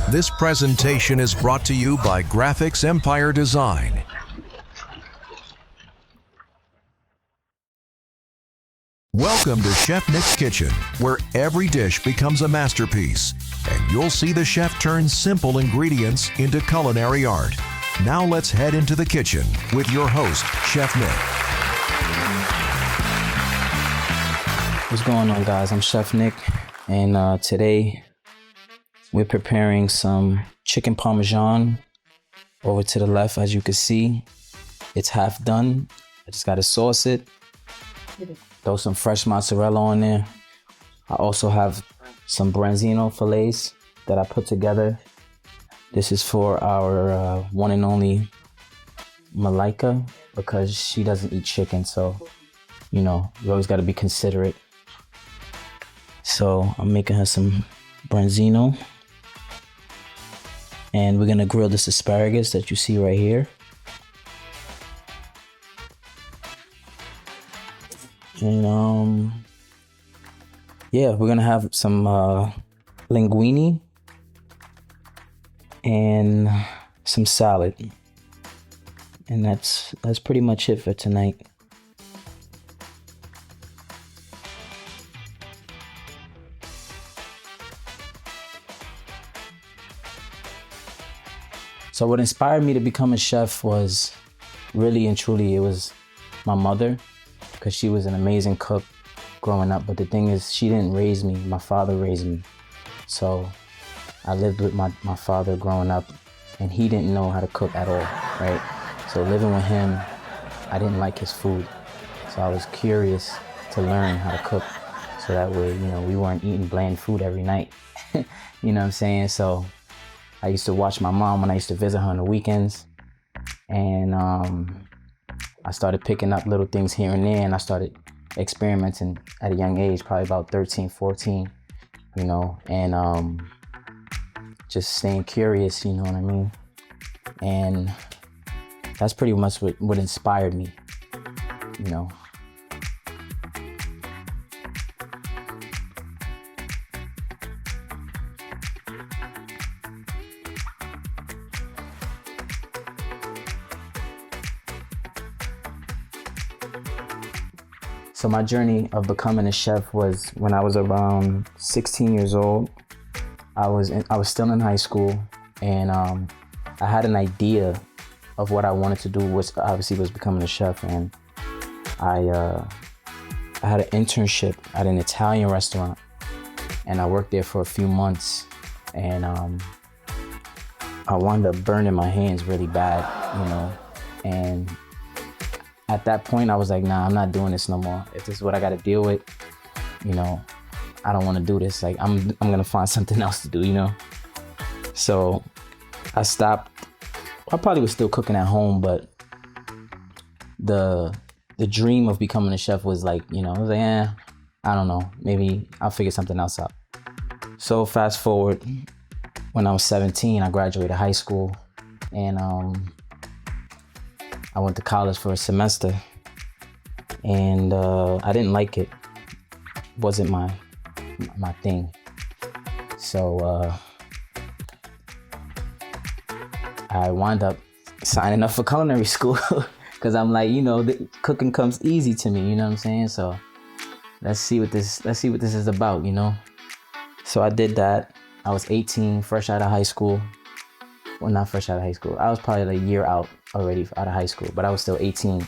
This presentation is brought to you by Graphix Empire Design. Welcome to Chef Nicc's Kitchen, where every dish becomes a masterpiece, and you'll see the chef turn simple ingredients into culinary art. Now let's head into the kitchen with your host, Chef Nicc. What's going on, guys? I'm Chef Nicc, and today we're preparing some chicken parmesan. Over to the left, as you can see, it's half done. I just gotta sauce it. Throw some fresh mozzarella on there. I also have some branzino fillets that I put together. This is for our one and only Malika, because she doesn't eat chicken, so you know, you always got to be considerate. So I'm making her some branzino, and we're gonna grill this asparagus that you see right here. And yeah, we're gonna have some linguine and some salad, and that's pretty much it for tonight. So what inspired me to become a chef was really and truly, it was my mother, because she was an amazing cook growing up. But the thing is, she didn't raise me, my father raised me. So I lived with my father growing up, and he didn't know how to cook at all, right? So living with him, I didn't like his food. So I was curious to learn how to cook, so that way, you know, we weren't eating bland food every night. You know what I'm saying? So I used to watch my mom when I used to visit her on the weekends, and I started picking up little things here and there, and I started experimenting at a young age, probably about 13, 14, you know, and just staying curious, you know what I mean? And that's pretty much what inspired me, you know. So my journey of becoming a chef was when I was around 16 years old. I was still in high school, and I had an idea of what I wanted to do, which obviously was becoming a chef. And I had an internship at an Italian restaurant, and I worked there for a few months, and I wound up burning my hands really bad, you know. And at that point, I was like, nah, I'm not doing this no more. If this is what I got to deal with, you know, I don't want to do this. Like, I'm going to find something else to do, you know? So I stopped. I probably was still cooking at home, but the dream of becoming a chef was like, you know, I was like, I don't know. Maybe I'll figure something else out. So fast forward, when I was 17, I graduated high school, and I went to college for a semester, and I didn't like it. It wasn't my thing. So I wound up signing up for culinary school, because I'm like, you know, cooking comes easy to me, you know what I'm saying? So let's see what this is about, you know? So I did that. I was 18, fresh out of high school. Well, not fresh out of high school. I was probably like a year out already out of high school, but I was still 18.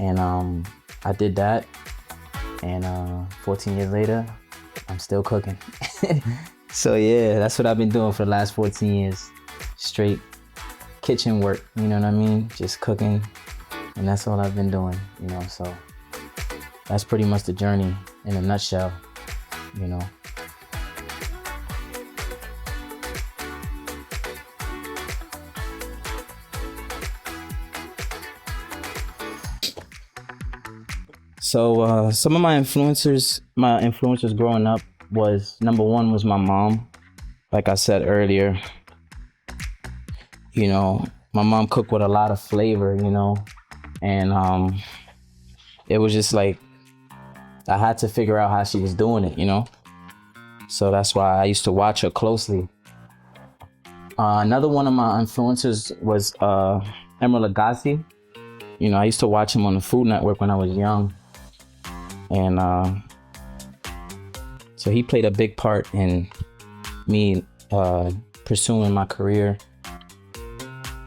And I did that, and 14 years later, I'm still cooking. So yeah, that's what I've been doing for the last 14 years. Straight kitchen work, you know what I mean? Just cooking, and that's all I've been doing, you know? So that's pretty much the journey in a nutshell, you know? So some of my influencers growing up was, number one was my mom. Like I said earlier, you know, my mom cooked with a lot of flavor, you know, and it was just like, I had to figure out how she was doing it, you know? So that's why I used to watch her closely. Another one of my influences was Emeril Lagasse. You know, I used to watch him on the Food Network when I was young. And so he played a big part in me pursuing my career.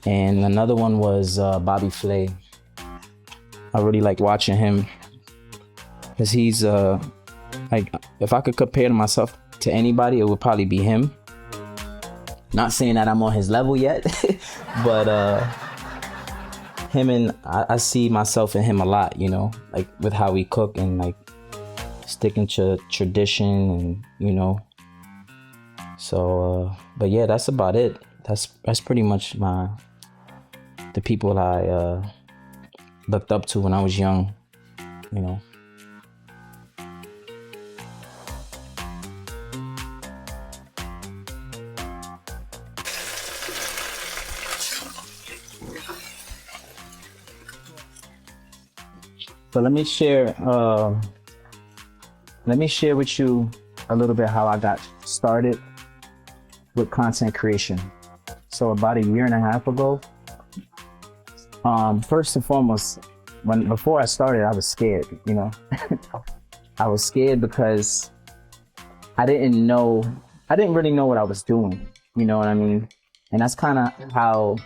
And another one was Bobby Flay. I really like watching him because he's like, if I could compare myself to anybody, it would probably be him. Not saying that I'm on his level yet, but him, and I see myself in him a lot, you know, like with how we cook and like sticking to tradition, and you know. So but yeah, that's about it. That's pretty much the people I looked up to when I was young, you know. So let me share with you a little bit how I got started with content creation. So about 1.5 years ago, first and foremost, before I started, I was scared, you know. I was scared because I didn't really know what I was doing, you know what I mean? And that's kind of how,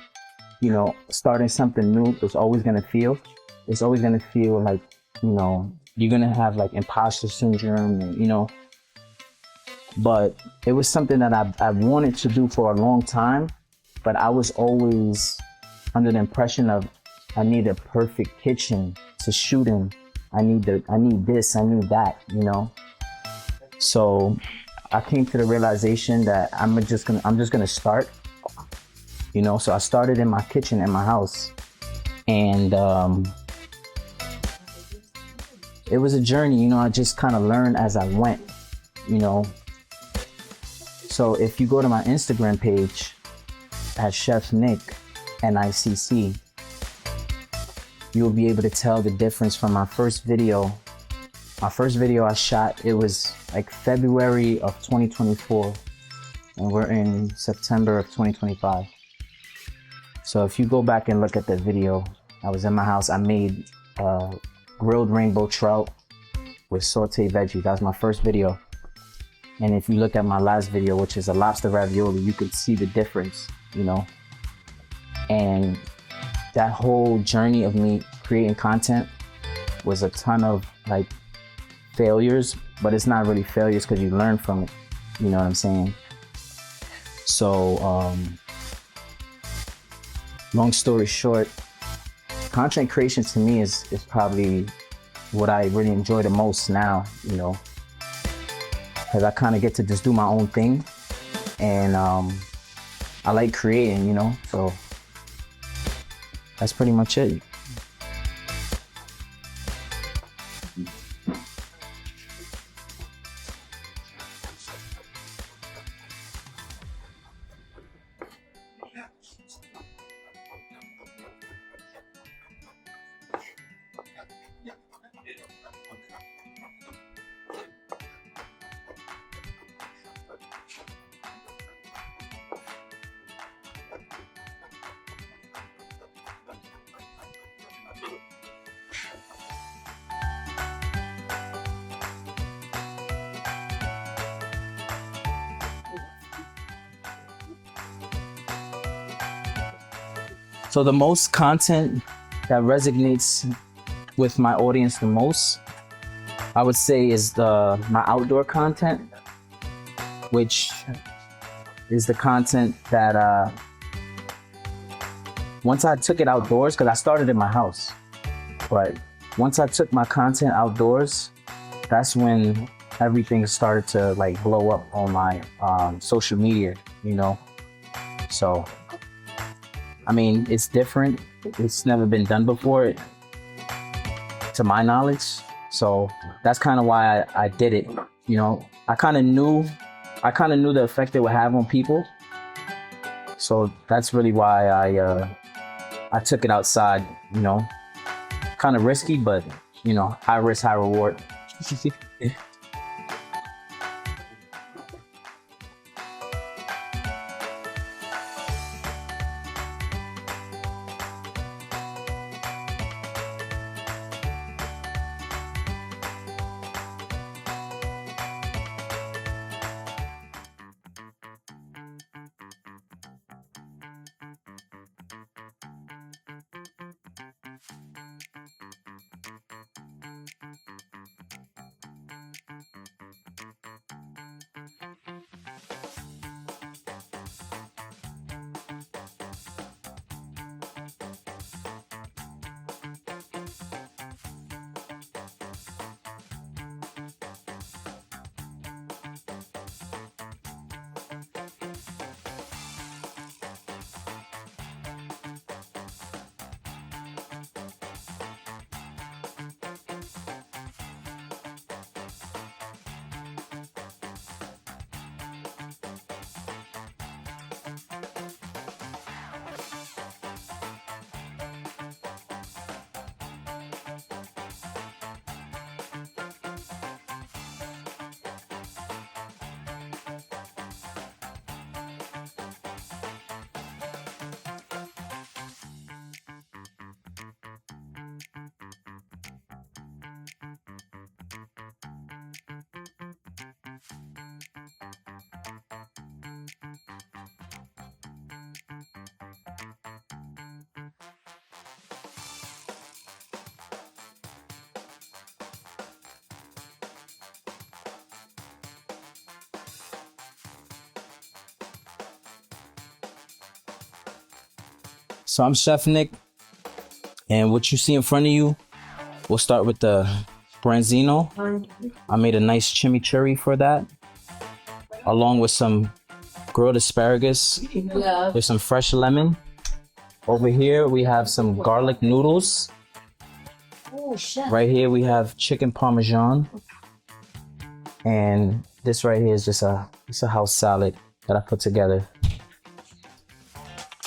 you know, starting something new is always gonna feel. It's always gonna feel like, you know, you're gonna have like imposter syndrome, and you know. But it was something that I wanted to do for a long time, but I was always under the impression of I need a perfect kitchen to shoot in. I need this, I need that, you know. So I came to the realization that I'm just gonna start, you know. So I started in my kitchen in my house, and it was a journey, you know. I just kind of learned as I went, you know. So if you go to my Instagram page at Chef Nicc, Nicc, you'll be able to tell the difference from my first video. My first video I shot, it was like February of 2024, and we're in September of 2025. So if you go back and look at the video, I was in my house, I made grilled rainbow trout with sauteed veggies. That was my first video. And if you look at my last video, which is a lobster ravioli, you could see the difference, you know. And that whole journey of me creating content was a ton of like failures, but it's not really failures because you learn from it, you know what I'm saying? So long story short, content creation to me is probably what I really enjoy the most now, you know, because I kind of get to just do my own thing, and I like creating, you know, so that's pretty much it. So the most content that resonates with my audience the most, I would say, is my outdoor content, which is the content that once I took it outdoors, because I started in my house, but once I took my content outdoors, that's when everything started to like blow up on my social media, you know. So I mean, it's different. It's never been done before, to my knowledge. So that's kind of why I did it. You know, I kind of knew the effect it would have on people. So that's really why I took it outside. You know, kind of risky, but you know, high risk, high reward. So I'm Chef Nicc, and what you see in front of you, we'll start with the branzino. I made a nice chimichurri for that, along with some grilled asparagus with some fresh lemon. Over here we have some garlic noodles. Right here we have chicken parmesan, and this right here is just a house salad that I put together.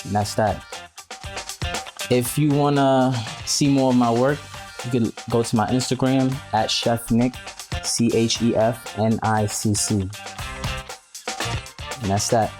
And that's that. If you wanna see more of my work, you can go to my Instagram at Chef Nicc, ChefNicc. And that's that.